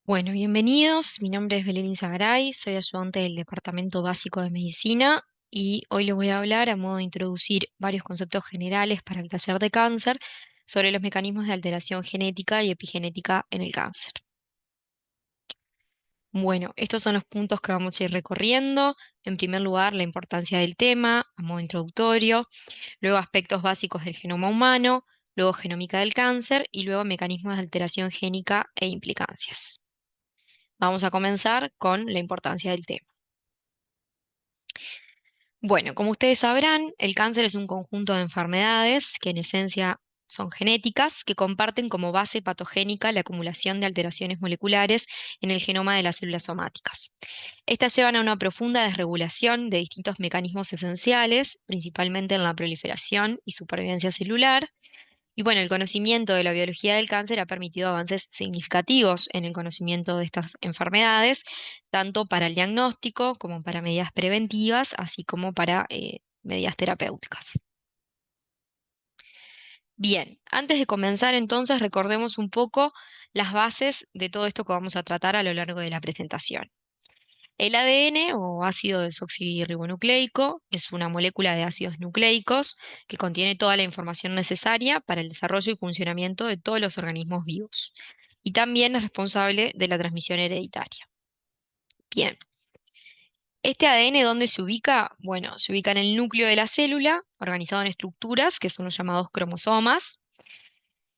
Bueno, bienvenidos. Mi nombre es Belén Izagaray, soy ayudante del Departamento Básico de Medicina y hoy les voy a hablar a modo de introducir varios conceptos generales para el taller de cáncer sobre los mecanismos de alteración genética y epigenética en el cáncer. Bueno, estos son los puntos que vamos a ir recorriendo. En primer lugar, la importancia del tema a modo introductorio, luego aspectos básicos del genoma humano, luego genómica del cáncer y luego mecanismos de alteración génica e implicancias. Vamos a comenzar con la importancia del tema. Bueno, como ustedes sabrán, el cáncer es un conjunto de enfermedades que en esencia son genéticas, que comparten como base patogénica la acumulación de alteraciones moleculares en el genoma de las células somáticas. Estas llevan a una profunda desregulación de distintos mecanismos esenciales, principalmente en la proliferación y supervivencia celular. Y bueno, el conocimiento de la biología del cáncer ha permitido avances significativos en el conocimiento de estas enfermedades, tanto para el diagnóstico como para medidas preventivas, así como para medidas terapéuticas. Bien, antes de comenzar entonces recordemos un poco las bases de todo esto que vamos a tratar a lo largo de la presentación. El ADN o ácido desoxirribonucleico es una molécula de ácidos nucleicos que contiene toda la información necesaria para el desarrollo y funcionamiento de todos los organismos vivos. Y también es responsable de la transmisión hereditaria. Bien, ¿este ADN dónde se ubica? Bueno, se ubica en el núcleo de la célula, organizado en estructuras que son los llamados cromosomas.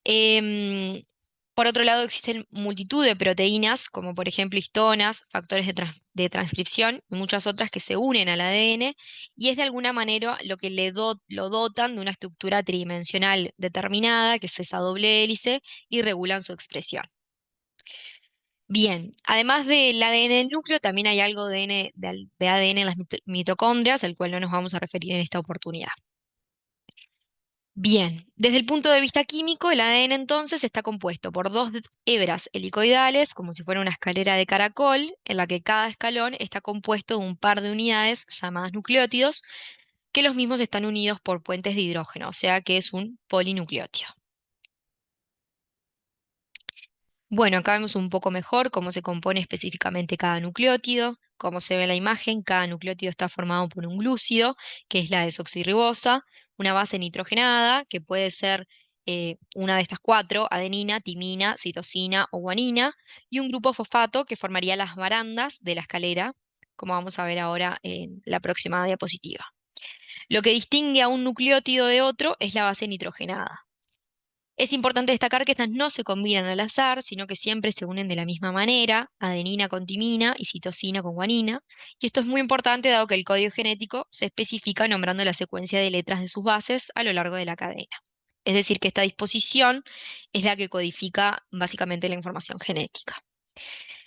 Em, por otro lado, existen multitud de proteínas, como por ejemplo histonas, factores de transcripción y muchas otras que se unen al ADN, y es de alguna manera lo que lo dotan de una estructura tridimensional determinada, que es esa doble hélice, y regulan su expresión. Bien, además del ADN del núcleo, también hay algo de ADN en las mitocondrias, al cual no nos vamos a referir en esta oportunidad. Bien, desde el punto de vista químico, el ADN entonces está compuesto por dos hebras helicoidales, como si fuera una escalera de caracol, en la que cada escalón está compuesto de un par de unidades llamadas nucleótidos, que los mismos están unidos por puentes de hidrógeno, o sea que es un polinucleótido. Bueno, acá vemos un poco mejor cómo se compone específicamente cada nucleótido. Como se ve en la imagen, cada nucleótido está formado por un glúcido, que es la desoxirribosa, una base nitrogenada, que puede ser una de estas cuatro: adenina, timina, citosina o guanina, y un grupo fosfato que formaría las barandas de la escalera, como vamos a ver ahora en la próxima diapositiva. Lo que distingue a un nucleótido de otro es la base nitrogenada. Es importante destacar que estas no se combinan al azar, sino que siempre se unen de la misma manera: adenina con timina y citosina con guanina. Y esto es muy importante dado que el código genético se especifica nombrando la secuencia de letras de sus bases a lo largo de la cadena. Es decir, que esta disposición es la que codifica básicamente la información genética.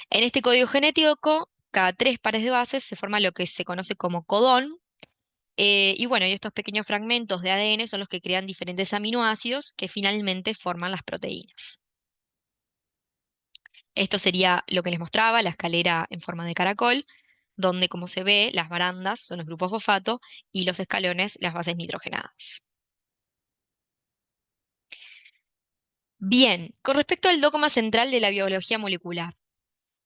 En este código genético, cada tres pares de bases se forma lo que se conoce como codón, y bueno, y estos pequeños fragmentos de ADN son los que crean diferentes aminoácidos que finalmente forman las proteínas. Esto sería lo que les mostraba, la escalera en forma de caracol, donde, como se ve, las barandas son los grupos fosfato y los escalones las bases nitrogenadas. Bien, con respecto al dogma central de la biología molecular.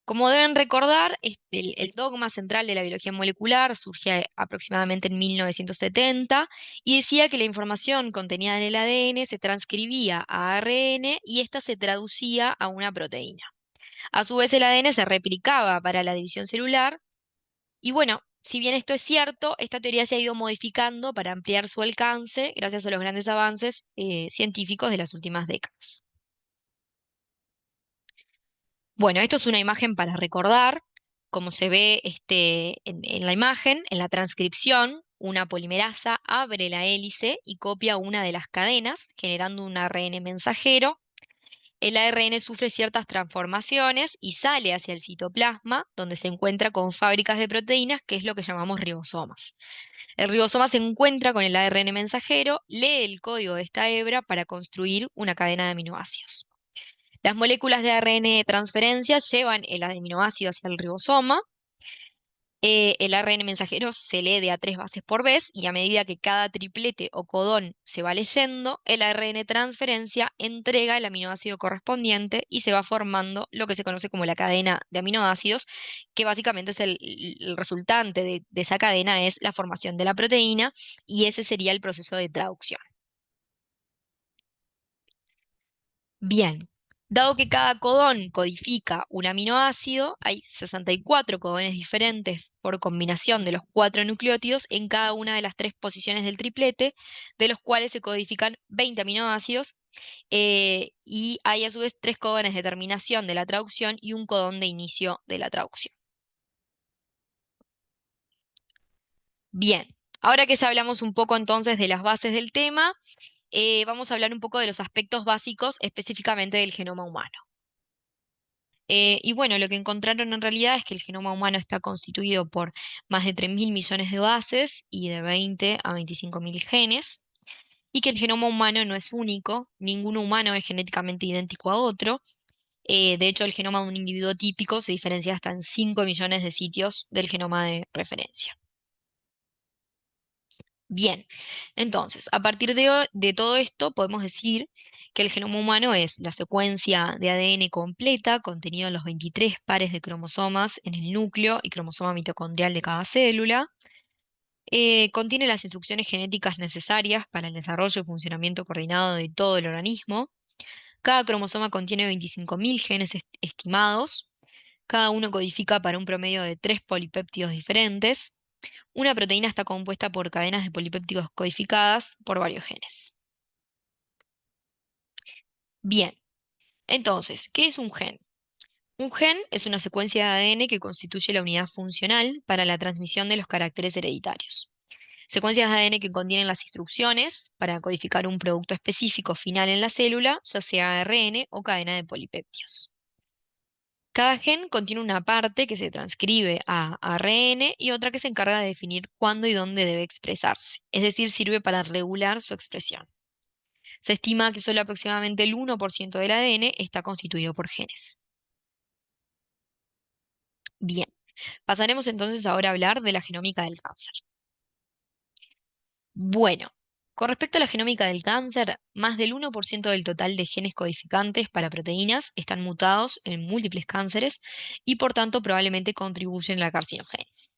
Como deben recordar, el dogma central de la biología molecular surge aproximadamente en 1970 y decía que la información contenida en el ADN se transcribía a ARN y ésta se traducía a una proteína. A su vez, el ADN se replicaba para la división celular y bueno, si bien esto es cierto, esta teoría se ha ido modificando para ampliar su alcance gracias a los grandes avances científicos de las últimas décadas. Bueno, esto es una imagen para recordar. Como se ve en la imagen, en la transcripción, una polimerasa abre la hélice y copia una de las cadenas, generando un ARN mensajero. El ARN sufre ciertas transformaciones y sale hacia el citoplasma, donde se encuentra con fábricas de proteínas, que es lo que llamamos ribosomas. El ribosoma se encuentra con el ARN mensajero, lee el código de esta hebra para construir una cadena de aminoácidos. Las moléculas de ARN de transferencia llevan el aminoácido hacia el ribosoma El ARN mensajero se lee de a 3 bases por vez y a medida que cada triplete o codón se va leyendo, el ARN transferencia entrega el aminoácido correspondiente y se va formando lo que se conoce como la cadena de aminoácidos, que básicamente es el resultante de esa cadena es la formación de la proteína y ese sería el proceso de traducción. Bien, dado que cada codón codifica un aminoácido, hay 64 codones diferentes por combinación de los 4 nucleótidos en cada una de las 3 posiciones del triplete, de los cuales se codifican 20 aminoácidos, y hay a su vez 3 codones de terminación de la traducción y un codón de inicio de la traducción. Bien, ahora que ya hablamos un poco entonces de las bases del tema, vamos a hablar un poco de los aspectos básicos específicamente del genoma humano. Y bueno, lo que encontraron en realidad es que el genoma humano está constituido por más de 3.000 millones de bases y de 20 a 25.000 genes, y que el genoma humano no es único, ningún humano es genéticamente idéntico a otro. De hecho, el genoma de un individuo típico se diferencia hasta en 5 millones de sitios del genoma de referencia. Bien, entonces, a partir de todo esto, podemos decir que el genoma humano es la secuencia de ADN completa, contenido en los 23 pares de cromosomas en el núcleo y cromosoma mitocondrial de cada célula. Contiene las instrucciones genéticas necesarias para el desarrollo y funcionamiento coordinado de todo el organismo. Cada cromosoma contiene 25.000 genes estimados. Cada uno codifica para un promedio de 3 polipéptidos diferentes. Una proteína está compuesta por cadenas de polipéptidos codificadas por varios genes. Bien, entonces, ¿qué es un gen? Un gen es una secuencia de ADN que constituye la unidad funcional para la transmisión de los caracteres hereditarios. Secuencias de ADN que contienen las instrucciones para codificar un producto específico final en la célula, ya sea ARN o cadena de polipéptidos. Cada gen contiene una parte que se transcribe a ARN y otra que se encarga de definir cuándo y dónde debe expresarse, es decir, sirve para regular su expresión. Se estima que solo aproximadamente el 1% del ADN está constituido por genes. Bien, pasaremos entonces ahora a hablar de la genómica del cáncer. Bueno, con respecto a la genómica del cáncer, más del 1% del total de genes codificantes para proteínas están mutados en múltiples cánceres y por tanto probablemente contribuyen a la carcinogénesis.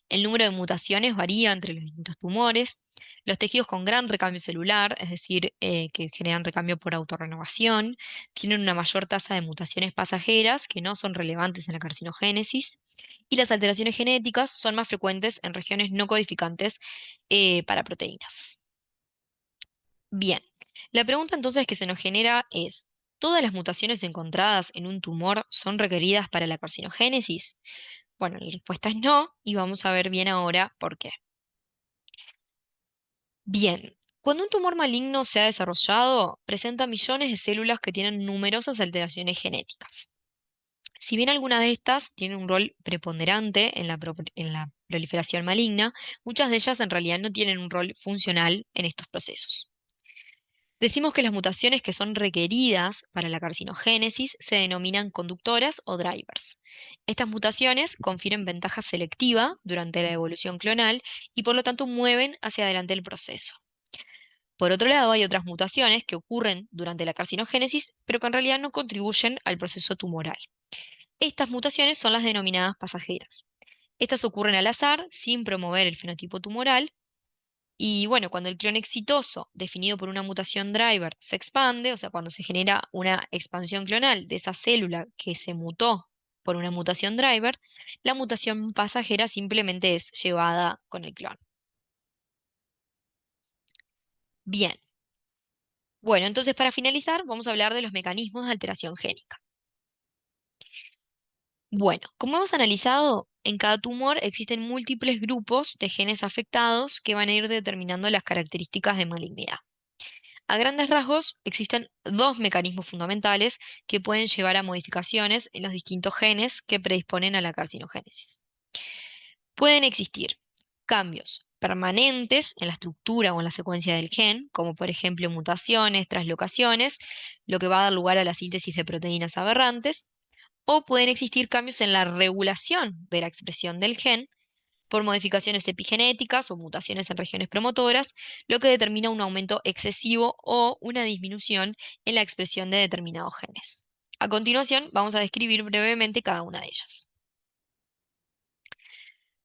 El número de mutaciones varía entre los distintos tumores. Los tejidos con gran recambio celular, es decir, que generan recambio por autorrenovación, tienen una mayor tasa de mutaciones pasajeras que no son relevantes en la carcinogénesis. Y las alteraciones genéticas son más frecuentes en regiones no codificantes para proteínas. Bien, la pregunta entonces que se nos genera es, ¿todas las mutaciones encontradas en un tumor son requeridas para la carcinogénesis? Bueno, la respuesta es no, y vamos a ver bien ahora por qué. Bien, cuando un tumor maligno se ha desarrollado, presenta millones de células que tienen numerosas alteraciones genéticas. Si bien algunas de estas tienen un rol preponderante en la proliferación maligna, muchas de ellas en realidad no tienen un rol funcional en estos procesos. Decimos que las mutaciones que son requeridas para la carcinogénesis se denominan conductoras o drivers. Estas mutaciones confieren ventaja selectiva durante la evolución clonal y por lo tanto mueven hacia adelante el proceso. Por otro lado, hay otras mutaciones que ocurren durante la carcinogénesis, pero que en realidad no contribuyen al proceso tumoral. Estas mutaciones son las denominadas pasajeras. Estas ocurren al azar, sin promover el fenotipo tumoral, y bueno, cuando el clon exitoso, definido por una mutación driver, se expande, o sea, cuando se genera una expansión clonal de esa célula que se mutó por una mutación driver, la mutación pasajera simplemente es llevada con el clon. Bien, bueno, entonces para finalizar, vamos a hablar de los mecanismos de alteración génica. Bueno, como hemos analizado, en cada tumor existen múltiples grupos de genes afectados que van a ir determinando las características de malignidad. A grandes rasgos, existen dos mecanismos fundamentales que pueden llevar a modificaciones en los distintos genes que predisponen a la carcinogénesis. Pueden existir cambios permanentes en la estructura o en la secuencia del gen, como por ejemplo mutaciones, translocaciones, lo que va a dar lugar a la síntesis de proteínas aberrantes, o pueden existir cambios en la regulación de la expresión del gen, por modificaciones epigenéticas o mutaciones en regiones promotoras, lo que determina un aumento excesivo o una disminución en la expresión de determinados genes. A continuación, vamos a describir brevemente cada una de ellas.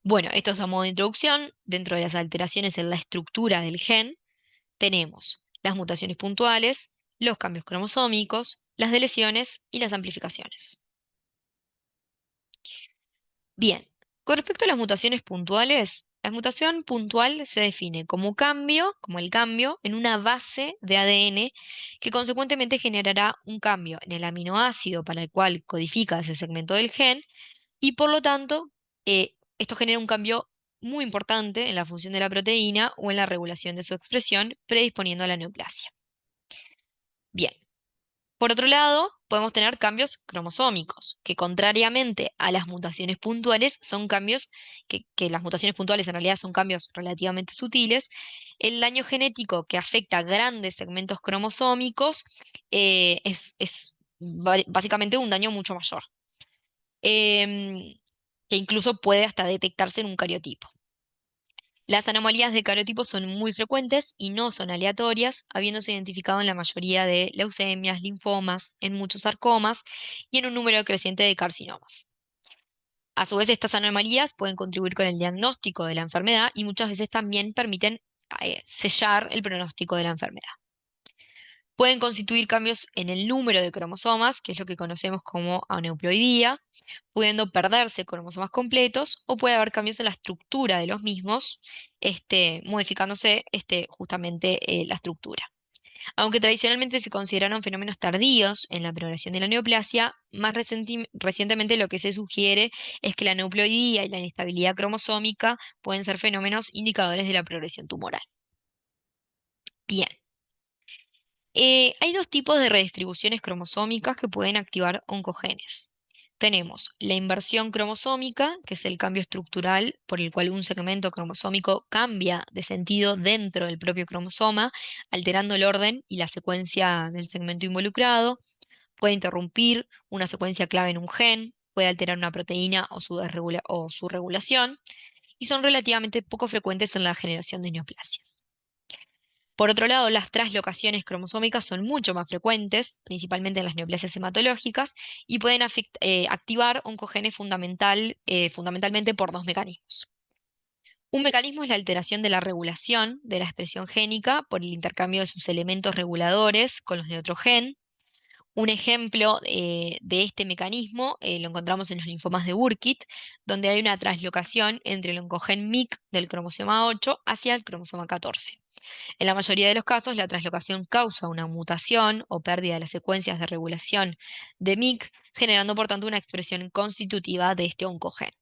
Bueno, esto es a modo de introducción. Dentro de las alteraciones en la estructura del gen, tenemos las mutaciones puntuales, los cambios cromosómicos, las deleciones y las amplificaciones. Bien, con respecto a las mutaciones puntuales, la mutación puntual se define como cambio, como el cambio en una base de ADN que consecuentemente generará un cambio en el aminoácido para el cual codifica ese segmento del gen y por lo tanto esto genera un cambio muy importante en la función de la proteína o en la regulación de su expresión, predisponiendo a la neoplasia. Bien. Por otro lado, podemos tener cambios cromosómicos, que contrariamente a las mutaciones puntuales, son cambios que las mutaciones puntuales en realidad son cambios relativamente sutiles. El daño genético que afecta a grandes segmentos cromosómicos es básicamente un daño mucho mayor, em, que incluso puede hasta detectarse en un cariotipo. Las anomalías de cariotipo son muy frecuentes y no son aleatorias, habiéndose identificado en la mayoría de leucemias, linfomas, en muchos sarcomas y en un número creciente de carcinomas. A su vez, estas anomalías pueden contribuir con el diagnóstico de la enfermedad y muchas veces también permiten sellar el pronóstico de la enfermedad. Pueden constituir cambios en el número de cromosomas, que es lo que conocemos como aneuploidía, pudiendo perderse cromosomas completos, o puede haber cambios en la estructura de los mismos, modificándose justamente la estructura. Aunque tradicionalmente se consideraron fenómenos tardíos en la progresión de la neoplasia, más recientemente lo que se sugiere es que la aneuploidía y la inestabilidad cromosómica pueden ser fenómenos indicadores de la progresión tumoral. Bien. Hay dos tipos de redistribuciones cromosómicas que pueden activar oncogenes. Tenemos la inversión cromosómica, que es el cambio estructural por el cual un segmento cromosómico cambia de sentido dentro del propio cromosoma, alterando el orden y la secuencia del segmento involucrado. Puede interrumpir una secuencia clave en un gen, puede alterar una proteína o su regulación, y son relativamente poco frecuentes en la generación de neoplasias. Por otro lado, las translocaciones cromosómicas son mucho más frecuentes, principalmente en las neoplasias hematológicas, y pueden activar oncogenes fundamentalmente por dos mecanismos. Un mecanismo es la alteración de la regulación de la expresión génica por el intercambio de sus elementos reguladores con los de otro gen. Un ejemplo de este mecanismo lo encontramos en los linfomas de Burkitt, donde hay una translocación entre el oncogen MYC del cromosoma 8 hacia el cromosoma 14. En la mayoría de los casos, la translocación causa una mutación o pérdida de las secuencias de regulación de MYC, generando por tanto una expresión constitutiva de este oncogen.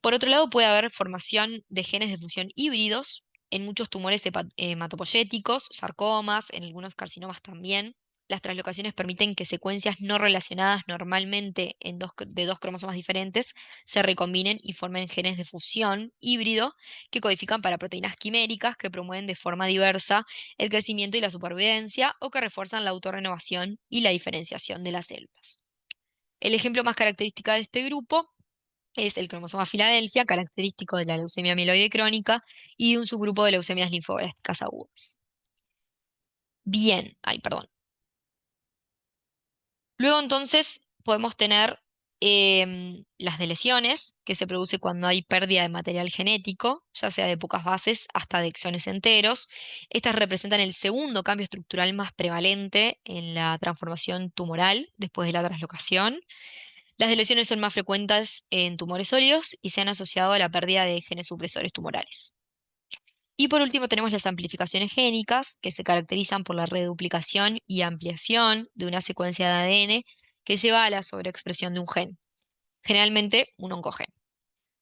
Por otro lado, puede haber formación de genes de función híbridos en muchos tumores hematopoyéticos, sarcomas, en algunos carcinomas también. Las translocaciones permiten que secuencias no relacionadas normalmente de dos cromosomas diferentes se recombinen y formen genes de fusión híbrido que codifican para proteínas quiméricas que promueven de forma diversa el crecimiento y la supervivencia o que refuerzan la autorrenovación y la diferenciación de las células. El ejemplo más característico de este grupo es el cromosoma Filadelfia, característico de la leucemia mieloide crónica y de un subgrupo de leucemias linfoblásticas agudas. Bien, ay, perdón. Luego entonces podemos tener las deleciones, que se produce cuando hay pérdida de material genético, ya sea de pocas bases hasta de exones enteros. Estas representan el segundo cambio estructural más prevalente en la transformación tumoral después de la translocación. Las deleciones son más frecuentes en tumores sólidos y se han asociado a la pérdida de genes supresores tumorales. Y por último tenemos las amplificaciones génicas, que se caracterizan por la reduplicación y ampliación de una secuencia de ADN que lleva a la sobreexpresión de un gen, generalmente un oncogen.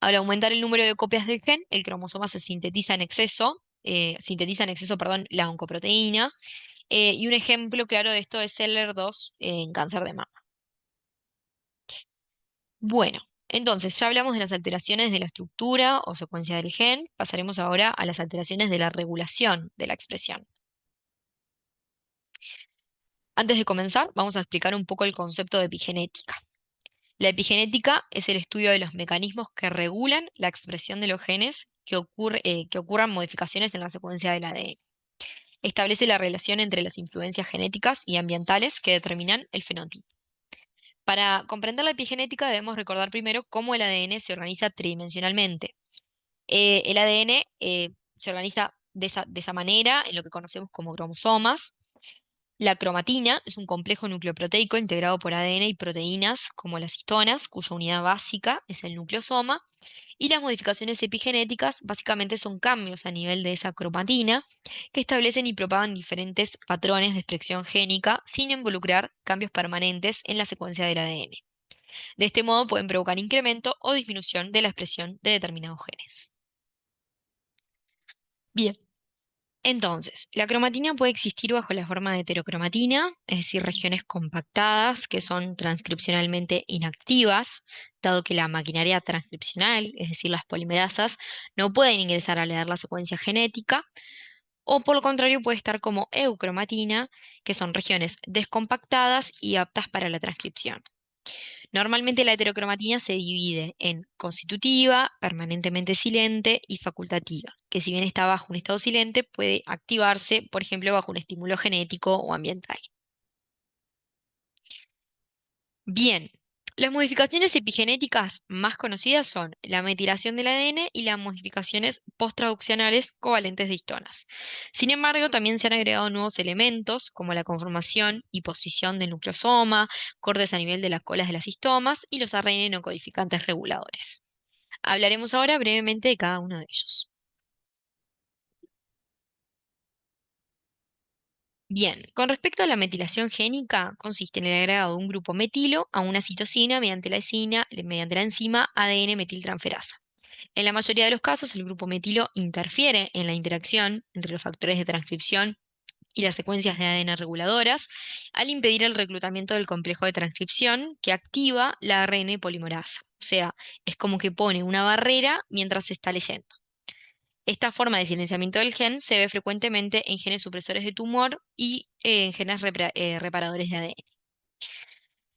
Al aumentar el número de copias del gen, el cromosoma se sintetiza en exceso, perdón, la oncoproteína, y un ejemplo claro de esto es CELER2 en cáncer de mama. Bueno, entonces ya hablamos de las alteraciones de la estructura o secuencia del gen, pasaremos ahora a las alteraciones de la regulación de la expresión. Antes de comenzar, vamos a explicar un poco el concepto de epigenética. La epigenética es el estudio de los mecanismos que regulan la expresión de los genes que ocurran modificaciones en la secuencia del ADN. Establece la relación entre las influencias genéticas y ambientales que determinan el fenotipo. Para comprender la epigenética debemos recordar primero cómo el ADN se organiza tridimensionalmente. El ADN se organiza de esa manera en lo que conocemos como cromosomas. La cromatina es un complejo nucleoproteico integrado por ADN y proteínas como las histonas, cuya unidad básica es el nucleosoma, y las modificaciones epigenéticas básicamente son cambios a nivel de esa cromatina que establecen y propagan diferentes patrones de expresión génica sin involucrar cambios permanentes en la secuencia del ADN. De este modo pueden provocar incremento o disminución de la expresión de determinados genes. Bien, entonces, la cromatina puede existir bajo la forma de heterocromatina, es decir, regiones compactadas que son transcripcionalmente inactivas, dado que la maquinaria transcripcional, es decir, las polimerasas, no pueden ingresar a leer la secuencia genética, o por lo contrario puede estar como eucromatina, que son regiones descompactadas y aptas para la transcripción. Normalmente la heterocromatina se divide en constitutiva, permanentemente silente y facultativa, que si bien está bajo un estado silente, puede activarse, por ejemplo, bajo un estímulo genético o ambiental. Bien, las modificaciones epigenéticas más conocidas son la metilación del ADN y las modificaciones posttraduccionales covalentes de histonas. Sin embargo, también se han agregado nuevos elementos como la conformación y posición del nucleosoma, cortes a nivel de las colas de las histomas y los ARN no codificantes reguladores. Hablaremos ahora brevemente de cada uno de ellos. Bien, con respecto a la metilación génica, consiste en el agregado de un grupo metilo a una citosina mediante la enzima ADN metiltransferasa. En la mayoría de los casos, el grupo metilo interfiere en la interacción entre los factores de transcripción y las secuencias de ADN reguladoras, al impedir el reclutamiento del complejo de transcripción que activa la ARN polimerasa. O sea, es como que pone una barrera mientras se está leyendo. Esta forma de silenciamiento del gen se ve frecuentemente en genes supresores de tumor y en genes reparadores de ADN.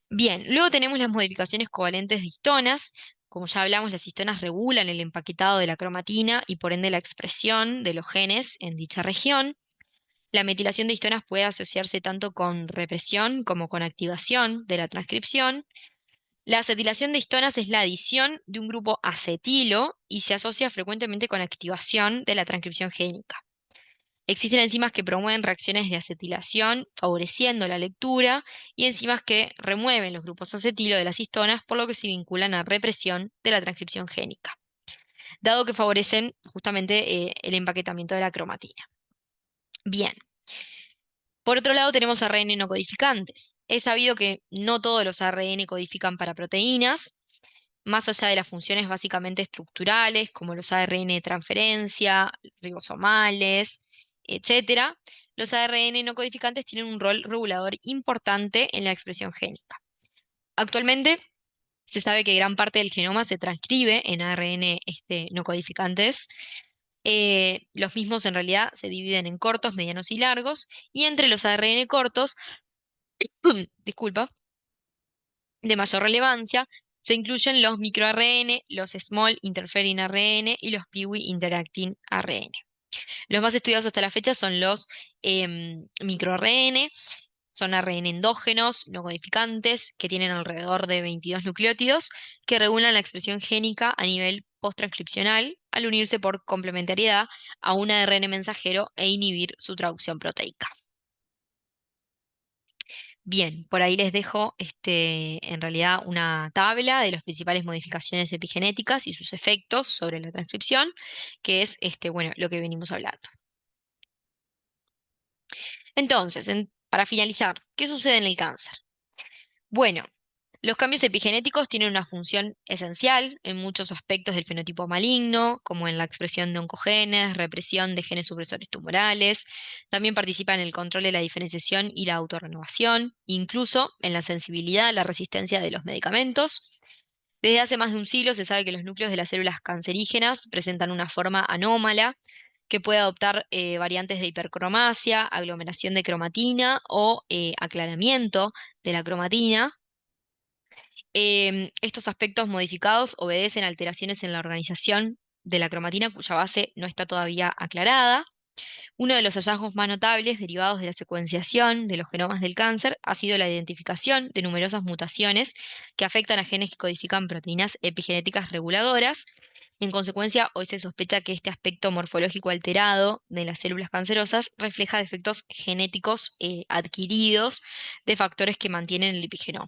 Bien, luego tenemos las modificaciones covalentes de histonas. Como ya hablamos, las histonas regulan el empaquetado de la cromatina y por ende la expresión de los genes en dicha región. La metilación de histonas puede asociarse tanto con represión como con activación de la transcripción. La acetilación de histonas es la adición de un grupo acetilo y se asocia frecuentemente con activación de la transcripción génica. Existen enzimas que promueven reacciones de acetilación, favoreciendo la lectura, y enzimas que remueven los grupos acetilo de las histonas, por lo que se vinculan a represión de la transcripción génica, dado que favorecen justamente el empaquetamiento de la cromatina. Bien. Por otro lado, tenemos ARN no codificantes. Es sabido que no todos los ARN codifican para proteínas, más allá de las funciones básicamente estructurales, como los ARN de transferencia, ribosomales, etcétera. Los ARN no codificantes tienen un rol regulador importante en la expresión génica. Actualmente se sabe que gran parte del genoma se transcribe en ARN no codificantes. Los mismos en realidad se dividen en cortos, medianos y largos, y entre los ARN cortos, disculpa, de mayor relevancia, se incluyen los microARN, los Small Interfering ARN y los PIWI Interacting ARN. Los más estudiados hasta la fecha son los microARN, son ARN endógenos, no codificantes, que tienen alrededor de 22 nucleótidos, que regulan la expresión génica a nivel posttranscripcional al unirse por complementariedad a un ARN mensajero e inhibir su traducción proteica. Bien, por ahí les dejo en realidad una tabla de las principales modificaciones epigenéticas y sus efectos sobre la transcripción, que es bueno, lo que venimos hablando. Entonces, para finalizar, ¿qué sucede en el cáncer? Bueno, los cambios epigenéticos tienen una función esencial en muchos aspectos del fenotipo maligno, como en la expresión de oncogenes, represión de genes supresores tumorales, también participa en el control de la diferenciación y la autorrenovación, incluso en la sensibilidad a la resistencia de los medicamentos. Desde hace más de un siglo se sabe que los núcleos de las células cancerígenas presentan una forma anómala que puede adoptar variantes de hipercromasia, aglomeración de cromatina o aclaramiento de la cromatina. Estos aspectos modificados obedecen a alteraciones en la organización de la cromatina cuya base no está todavía aclarada. Uno de los hallazgos más notables derivados de la secuenciación de los genomas del cáncer ha sido la identificación de numerosas mutaciones que afectan a genes que codifican proteínas epigenéticas reguladoras. En consecuencia, hoy se sospecha que este aspecto morfológico alterado de las células cancerosas refleja defectos genéticos adquiridos de factores que mantienen el epigenoma.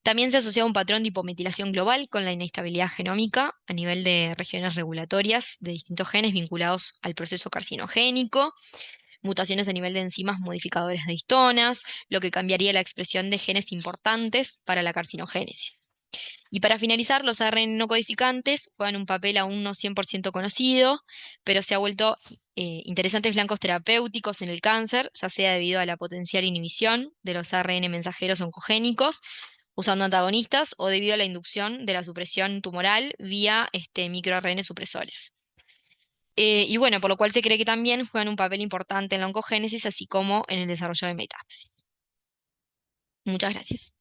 También se asocia un patrón de hipometilación global con la inestabilidad genómica a nivel de regiones regulatorias de distintos genes vinculados al proceso carcinogénico, mutaciones a nivel de enzimas modificadoras de histonas, lo que cambiaría la expresión de genes importantes para la carcinogénesis. Y para finalizar, los ARN no codificantes juegan un papel aún no 100% conocido, pero se ha vuelto interesantes blancos terapéuticos en el cáncer, ya sea debido a la potencial inhibición de los ARN mensajeros oncogénicos usando antagonistas o debido a la inducción de la supresión tumoral vía microRN supresores. Y bueno, por lo cual se cree que también juegan un papel importante en la oncogénesis, así como en el desarrollo de metástasis. Muchas gracias.